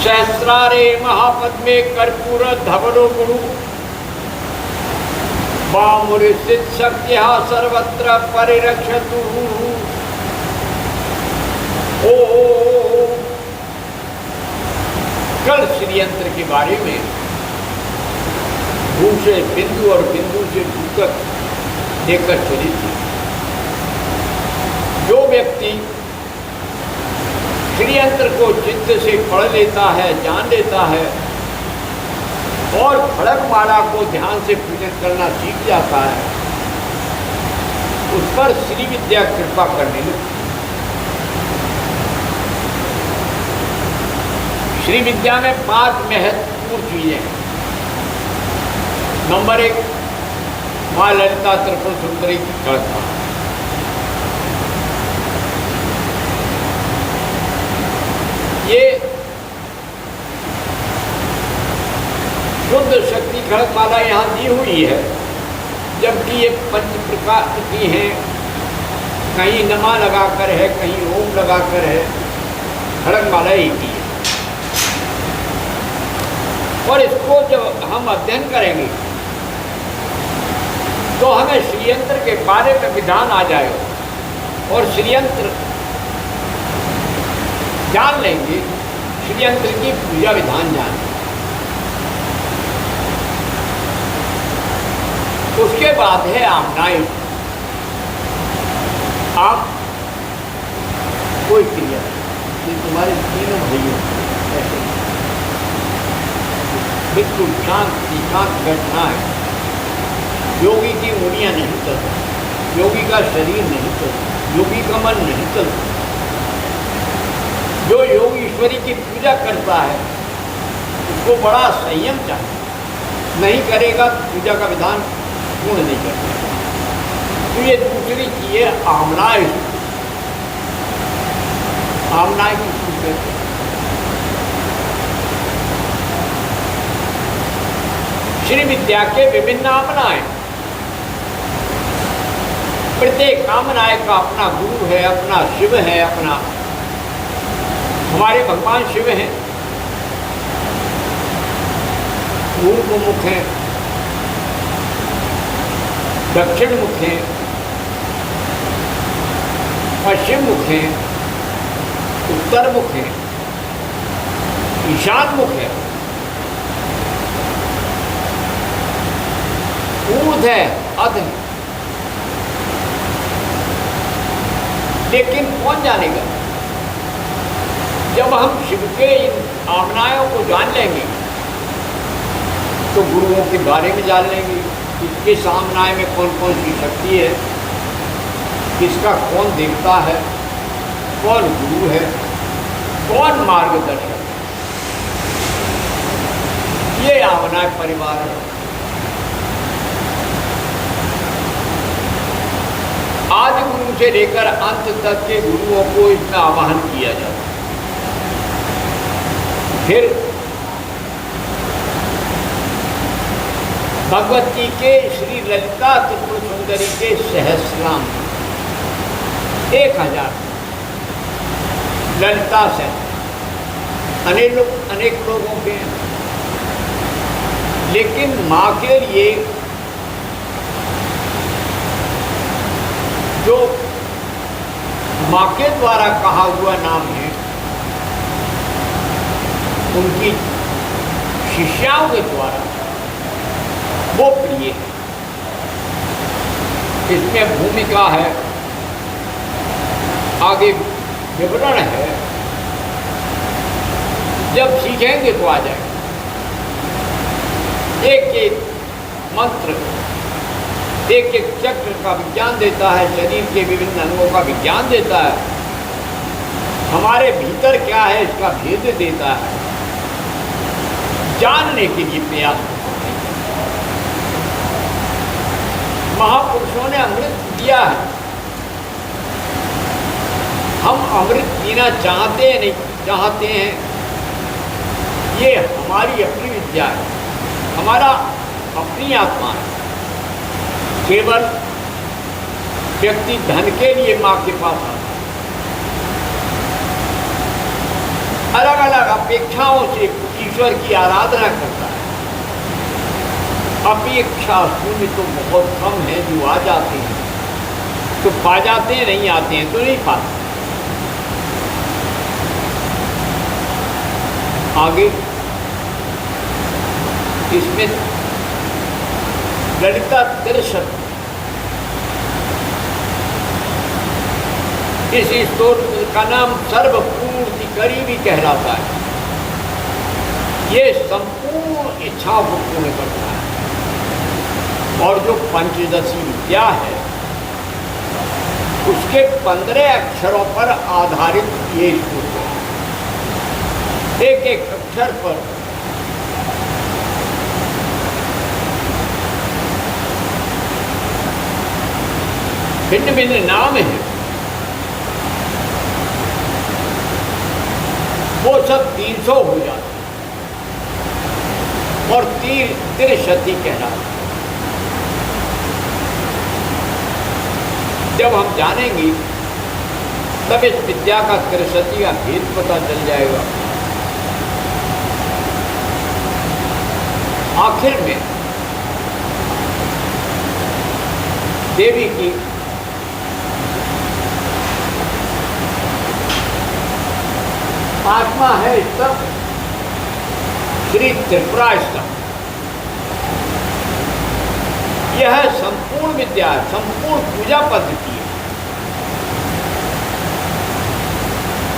सहस्रारे महापद्मे कर्पूर धवलो गुरु वामुरिसित शक्तिः सर्वत्र परिरक्षतु। ओ कल श्रीयंत्र के बारे में भू से बिंदु और बिंदु से भू तक लेकर चली थी। जो व्यक्ति श्रीयंत्र को चित्त से पढ़ लेता है, जान लेता है और खड़गमाला को ध्यान से पूजन करना सीख जाता है, उस पर श्री विद्या कृपा करने लगती है। श्री विद्या में 5 महत्वपूर्ण चीजें हैं। नंबर 1, माँ ललिता त्रिपुर सुंदरी की खड़गमाला। ये शुद्ध शक्ति खड़गमाला यहाँ दी हुई है, जबकि ये 5 प्रकार की हैं। कहीं नमा लगाकर है, कहीं ओम लगाकर है, खड़गमाला ही की है। और इसको जब हम अध्ययन करेंगे तो हमें श्रीयंत्र के बारे में विधान आ जाएगा और श्रीयंत्र जान लेंगे, श्रीयंत्र की पूजा विधान जान लेंगे। उसके बाद है आमनाय। आप कोई क्रिया कि तुम्हारे तीनों भाइयों ऐसे बिल्कुल शांत बैठना है। योगी की उंगलियां नहीं चलती, योगी का शरीर नहीं चलता, योगी का मन नहीं चलता। जो योग ईश्वरी की पूजा करता है उसको बड़ा संयम चाहिए, नहीं करेगा तो पूजा का विधान पूर्ण नहीं करता। तो ये दूसरी चीज है आमनाय। आमनाय की पूजा श्री विद्या के विभिन्न आमनाय। प्रत्येक आमनाय का अपना गुरु है, अपना शिव है, अपना हमारे भगवान शिव हैं। पूर्व मुख हैं, दक्षिण मुख हैं, पश्चिम मुख हैं, उत्तर मुख हैं, ईशान मुख है, ऊर्ध्व है, अध है। लेकिन कौन जानेगा? जब हम शिव के इन आमनायों को जान लेंगे तो गुरुओं के बारे में जान लेंगे कि किस आमनाय में कौन कौन सी शक्ति है, किसका कौन देवता है, कौन गुरु है, कौन मार्गदर्शक है। ये आमनाय परिवार है। आदि गुरु से लेकर अंत तक के गुरुओं को इसमें आवाहन किया जाता है। फिर भगवती के श्री ललिता त्रिपुर सुंदरी के सहस्राम 1000 ललिता से अनेक लोगों के हैं, लेकिन माँ के लिए जो माँ के द्वारा कहा हुआ नाम है, उनकी शिष्याओं के द्वारा वो प्रिय है। इसमें भूमिका है, आगे विवरण है, जब सीखेंगे तो आ जाएगा। एक एक मंत्र एक एक चक्र का विज्ञान देता है, शरीर के विभिन्न अंगों का विज्ञान देता है, हमारे भीतर क्या है इसका भेद देता है। जानने के लिए प्रयास करते हैं। महापुरुषों ने अमृत दिया है, हम अमृत पीना चाहते हैं नहीं चाहते हैं, ये हमारी अपनी विद्या है, हमारा अपनी आत्मा है। केवल व्यक्ति धन के लिए माँ के पास आता है, अलग अलग अपेक्षाओं से ईश्वर की आराधना करता है। अपेक्षा शून्य तो बहुत कम है जो आ जाते हैं, तो पा जाते हैं, नहीं आते हैं तो नहीं पाते। आगे इसमें ललिता तिरसठ इस स्तोत्र का नाम सर्वपूर्तिकरी भी कहलाता है। ये संपूर्ण इच्छाओं को पूर्ण करता है। और जो पंचदशी विद्या है उसके 15 अक्षरों पर आधारित ये स्तोत्र है। एक एक अक्षर पर भिन्न भिन्न नाम है। वो सब 300 हो जाते और तिरशती कहलाते। जब हम जानेंगे तब इस विद्या का तिरशती का भेद पता चल जाएगा। आखिर में देवी की आत्मा है स्तव श्री त्रिपुरा स्तव। यह संपूर्ण विद्या है, संपूर्ण पूजा पद्धति है।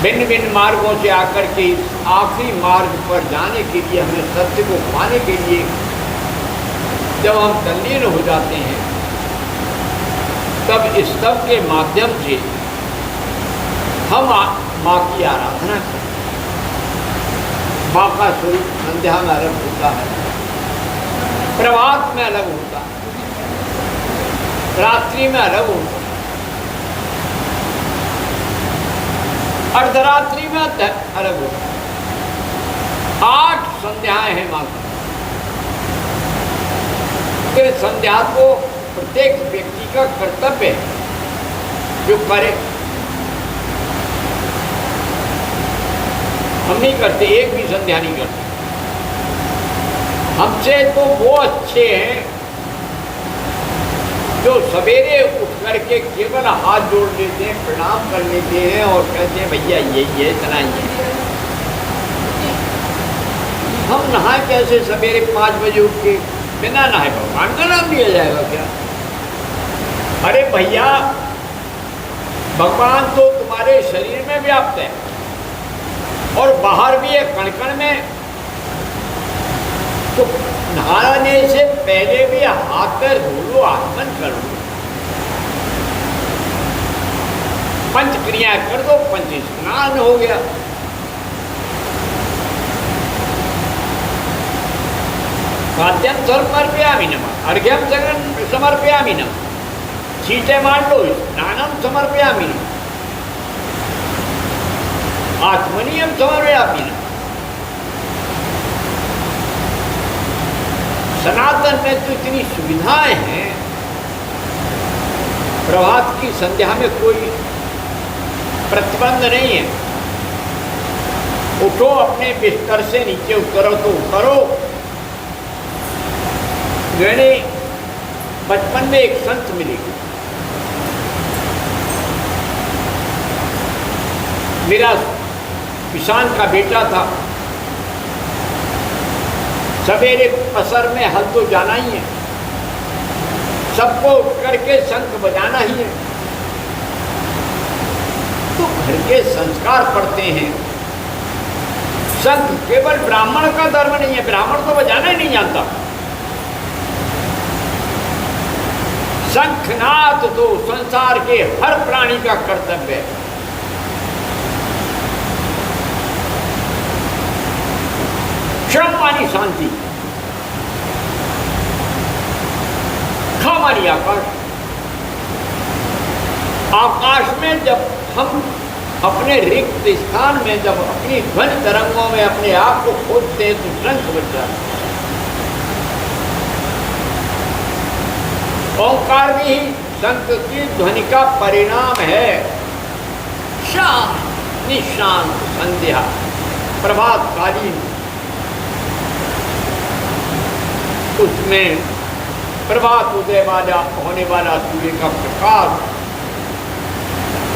भिन्न भिन्न मार्गों से आकर के आखिरी मार्ग पर जाने के लिए, हमें सत्य को पाने के लिए जब हम तल्लीन हो जाते हैं तब इस स्तव के माध्यम से हम माँ की आराधना करते हैं। माँ का स्वरूप संध्या में अलग होता है, प्रभात में अलग होता है, रात्रि में अलग होता है, अर्धरात्रि में अलग होता है। 8 संध्याएं हैं माँ की। फिर संध्या को प्रत्येक व्यक्ति का कर्तव्य है जो करे। हम नहीं करते, एक भी संध्या नहीं करते। हमसे तो वो अच्छे हैं जो सवेरे उठ करके केवल हाथ जोड़ लेते हैं, प्रणाम कर लेते हैं और कहते हैं भैया ये इतना ही है। हम नहाए कैसे सवेरे 5 बजे उठ के? बिना नहाए भगवान का नाम लिया जाएगा क्या? अरे भैया, भगवान तो तुम्हारे शरीर में व्याप्त है और बाहर भी है, कण कण में। तो नहाने से पहले भी हाथ पैर धो लो, आत्मन कर लो, पंच क्रिया कर दो, पंच स्नान हो गया। खाद्यम समर्पयामि नमः, अर्घ्यम समर्पयामि नमः, छींटे मार लो, स्नानम समर्पयामि नमः, आत्मनियम समर्पयामि नमः। सनातन में तो इतनी सुविधाएं हैं। प्रभात की संध्या में कोई प्रतिबंध नहीं है। उठो, अपने बिस्तर से नीचे उतरो तो उतरो। मैंने बचपन में एक संत मिले, मेरा किसान का बेटा था। सवेरे पसर में हल तो जाना ही है, सबको उठ करके शंख बजाना ही है। तो घर के संस्कार पढ़ते हैं। शंख केवल ब्राह्मण का धर्म नहीं है, ब्राह्मण तो बजाना ही नहीं जानता। शंखनाद तो संसार के हर प्राणी का कर्तव्य है। क्षण मानी शांति, ख मानी आकाश। आकाश में जब हम अपने रिक्त स्थान में, जब अपनी ध्वनि तरंगों में अपने आप को खोजते हैं तो शंख बज जाता है। ओंकार भी शंख की ध्वनि का परिणाम है। शांत निशांत संध्या, प्रभातकालीन उसमें प्रभात उदय वाला होने वाला सूर्य का प्रकाश,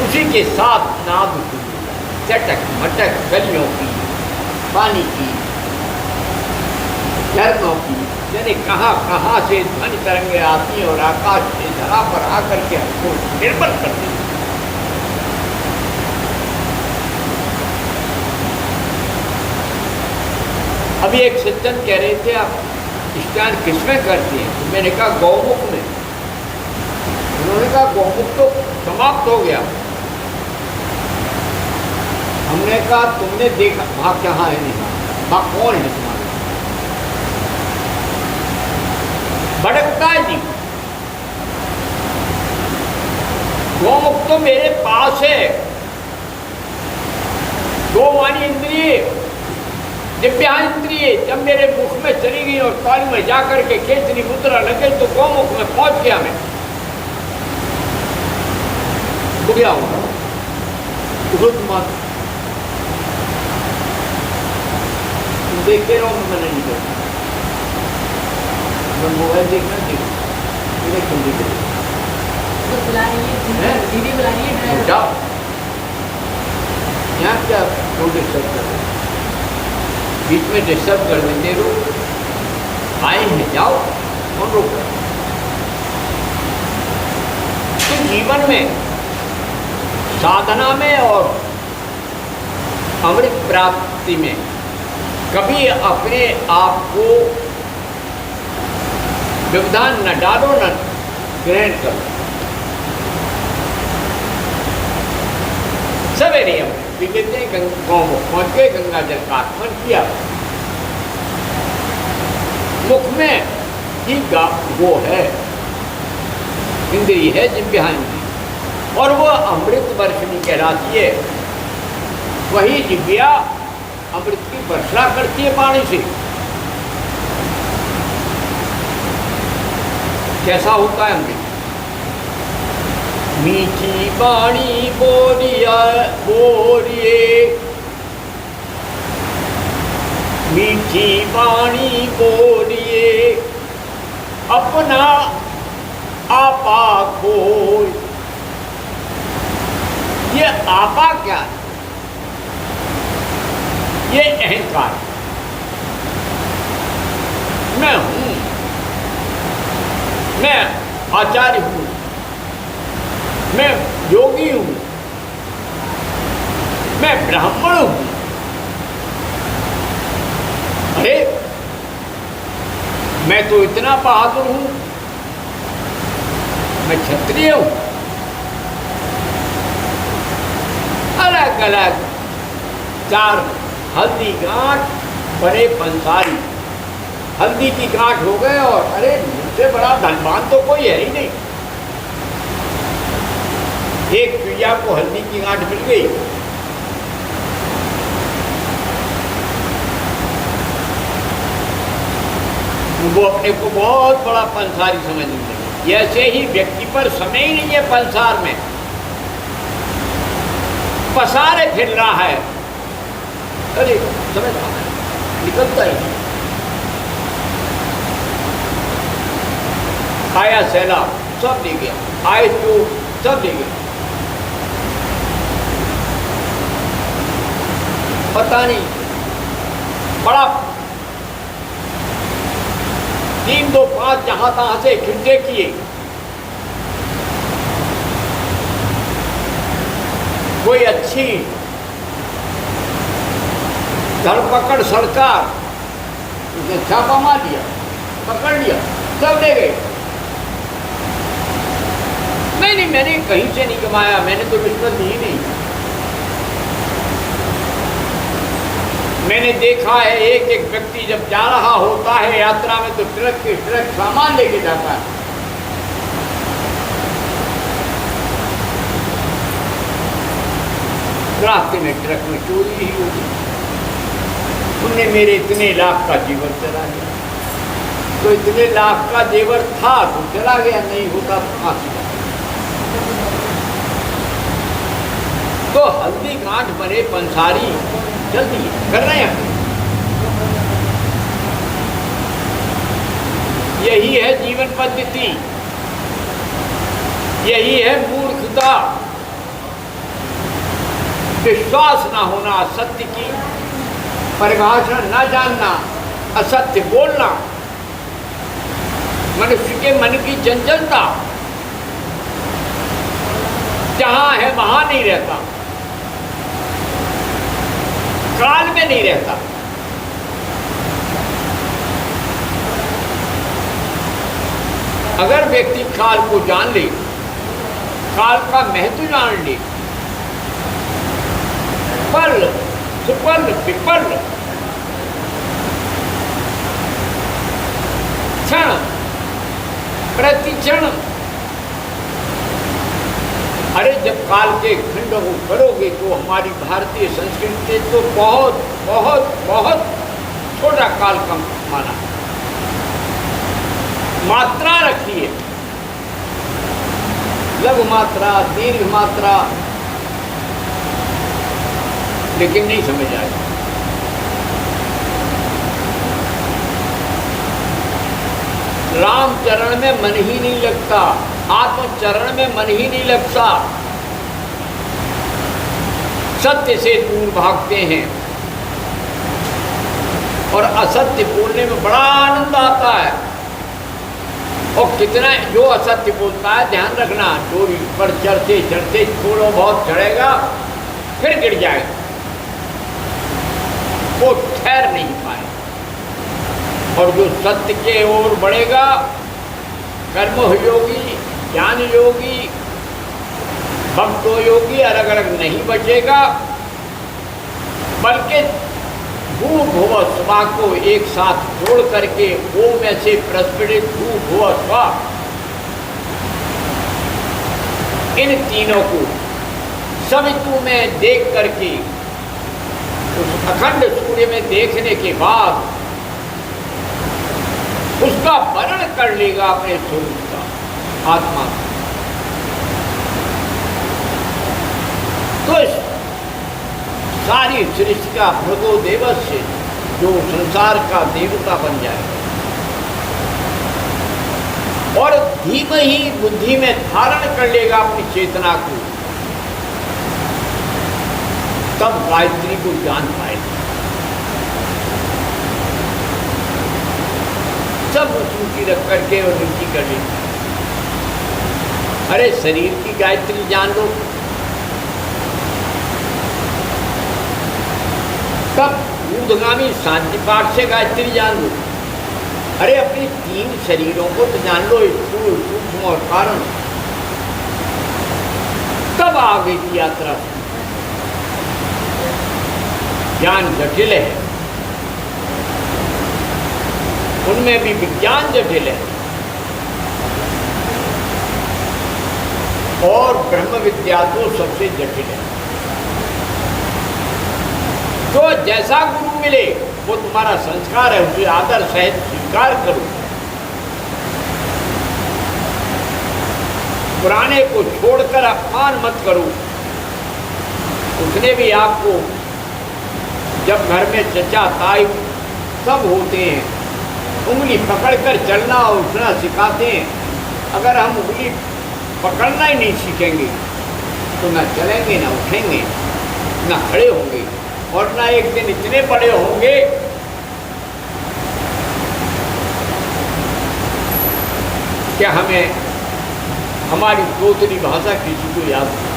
उसी के साथ नाद चटक मटक गलियों की, पानी की, झरनों की, यानी कहाँ कहाँ से ध्वनि तरंगे आती हैं और आकाश से धरा पर आकर के हमको निर्मल करती हैं। अभी एक सज्जन कह रहे थे आप स्नान किसमें करते हैं, तो मैंने कहा गौमुख में। उन्होंने कहा गौमुख तो समाप्त हो गया। हमने कहा तुमने देखा वहाँ कहाँ है, नहीं वहाँ कौन है तुम्हारे, भड़कता है जी। गौमुख तो मेरे पास है। गौ वाणी इंद्रिय, दिव्यांद्रिय जब मेरे मुख में चली गई और ताली में जाकर के केसरी मुद्रा लगे तो गौमुख में पहुंच गया मैं। बुढ़िया हूँ मत देखते रहो, मैंने नहीं देखा, मोबाइल देखना चाहिए। दीदी बुला रही है, यहाँ क्या डिस्टर्ब कर रहे, बीच में डिस्टर्ब कर देंगे। रोक आए हैं, जाओ और रोक। तो जीवन में साधना में और अमृत प्राप्ति में कभी अपने आप को व्यवधान न डालो, न ग्रहण करो। सवेरे हम कहते हैं गाँव में पहुँच गए, गंगा जल का आगमन किया, मुख में ही वो है इंद्रिय है जिव्यांगी, और वो अमृत वर्षणी कहलाती है। वही जिव्या अमृत की वर्षा करती है पानी से। कैसा होता है अमृत? मीठी पानी बोलिया बोलिए, मीठी पानी बोलिए, अपना आपा खोय। ये आपा क्या है? ये अहंकार। मैं हूं, मैं आचार्य हूं, मैं योगी हूं, मैं ब्राह्मण हूं। अरे मैं तो इतना बहादुर हूं, मैं क्षत्रिय हूं। अलग अलग चार हल्दी गांठ बड़े पंसारी, हल्दी की गांठ हो गए और अरे मुझसे बड़ा धनवान तो कोई है ही नहीं। एक चुईया को हल्दी की गांठ मिल गई, वो अपने को बहुत बड़ा पंसारी समझने लगे। ऐसे ही व्यक्ति पर समय ही नहीं है पंसार में, पसारे फिर रहा है। अरे समझ निकलता ही नहीं। आया सैलाब सब ले गया, आए तो सब ले गया, पता नहीं बड़ा 3 2 5 जहां तहां से इकट्ठे किए। कोई अच्छी धरपकड़ सरकार, उसने छापा मार दिया, पकड़ लिया, सब ले गए। नहीं, मैंने कहीं से नहीं कमाया, मैंने तो रिश्वत दी ही नहीं। मैंने देखा है एक एक व्यक्ति जब जा रहा होता है यात्रा में तो ट्रक के ट्रक सामान लेके जाता है। रास्ते में ट्रक में चोरी ही होगी। उनने मेरे इतने लाख का जेवर चला गया, तो इतने लाख का जेवर था तो चला गया, नहीं होता तो फांसी। तो हल्दी गांठ बने पंसारी जल्दी कर रहे हैं। यही है जीवन पद्धति, यही है मूर्खता। विश्वास ना होना, सत्य की परिभाषा न जानना, असत्य बोलना, मनुष्य के मन की चंचलता जहां है वहां नहीं रहता, काल में नहीं रहता। अगर व्यक्ति काल को जान ले, काल का महत्व जान ले, पल सुपल विपल क्षण प्रतिक्षण, अरे जब काल के खंड को करोगे तो हमारी भारतीय संस्कृति तो बहुत बहुत बहुत छोटा काल का माना। मात्रा रखिए, लघु मात्रा, दीर्घ मात्रा, लेकिन नहीं समझ आएगा। राम चरण में मन ही नहीं लगता, आत्म चरण में मन ही नहीं लगता, सत्य से दूर भागते हैं और असत्य बोलने में बड़ा आनंद आता है। और कितना जो असत्य बोलता है, ध्यान रखना, डोरी पर चढ़ते चढ़ते थोड़ा बहुत चढ़ेगा फिर गिर जाएगा, वो ठहर नहीं पाए। और जो सत्य के ओर बढ़ेगा, कर्म योगी, ज्ञान योगी, भक्तो योगी अलग अलग नहीं बचेगा, बल्कि भू भुव स्वा को एक साथ जोड़ करके ओम में से प्रस्फुटित भू भुव स्वा, इन तीनों को सवितु में देख करके, उस अखंड सूर्य में देखने के बाद उसका वर्ण कर लेगा अपने स्वरूप का, आत्मा। तो इस सारी सृष्टि का भृगो देवस्य, जो संसार का देवता बन जाएगा और धीमे ही बुद्धि में धारण कर लेगा अपनी चेतना को, तब गायत्री को जान पाएगा। सब ऊंची रख करके और नीची कर लेता है। अरे शरीर की गायत्री जान लो, तब ऊर्ध्वगामी शांति पाठ से गायत्री जान लो। अरे अपने तीन शरीरों को तो जान लो, स्थूल सूक्ष्म और कारण, तब आगे की यात्रा। ज्ञान जटिल है, उनमें भी विज्ञान जटिल है, और ब्रह्म विद्या तो सबसे जटिल है। तो जैसा गुरु मिले वो तुम्हारा संस्कार है, उसे आदर सहित स्वीकार करो। पुराने को छोड़कर अपमान मत करो। उसने भी आपको, जब घर में चचा ताई सब होते हैं, उंगली पकड़कर चलना और उठना सिखाते हैं। अगर हम उंगली पकड़ना ही नहीं सीखेंगे तो ना चलेंगे, ना उठेंगे, ना खड़े होंगे, और ना एक दिन इतने बड़े होंगे कि हमें हमारी तोतली भाषा किसी को याद नहीं।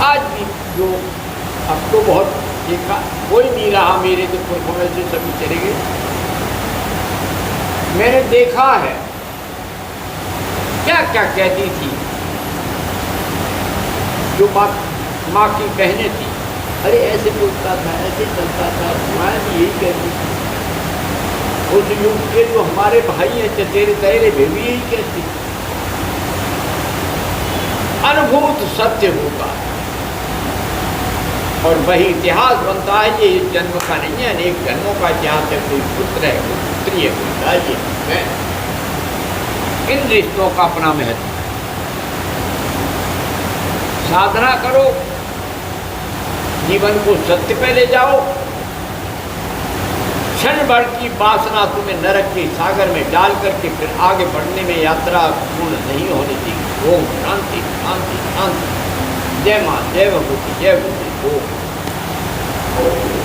आज भी जो, अब तो बहुत देखा, कोई नहीं रहा, मेरे तो पुरखों में से सभी चले गए। मैंने देखा है क्या क्या कहती थी जो माँ की बहनें थी। अरे ऐसे बोलता था, ऐसे चलता था, मैं भी यही कहती थी। उस युग के जो हमारे भाई हैं चचेरे तैरे, वे भी यही कहती। अनुभूत सत्य होगा और वही इतिहास बनता है। ये जन्म का नहीं है, अनेक जन्मों का इतिहास है। कोई पुत्र है, कोई पुत्री है, कोई दाई है। इन रिश्तों का अपना महत्व। साधना करो, जीवन को सत्य पे ले जाओ। क्षण भर की वासना तुम्हें नरक के सागर में डाल करके फिर आगे बढ़ने में यात्रा पूर्ण नहीं होनी चाहिए। ओम शांति शांति शांति। जय माँ, जय भगवती, जय भगवती। ओम।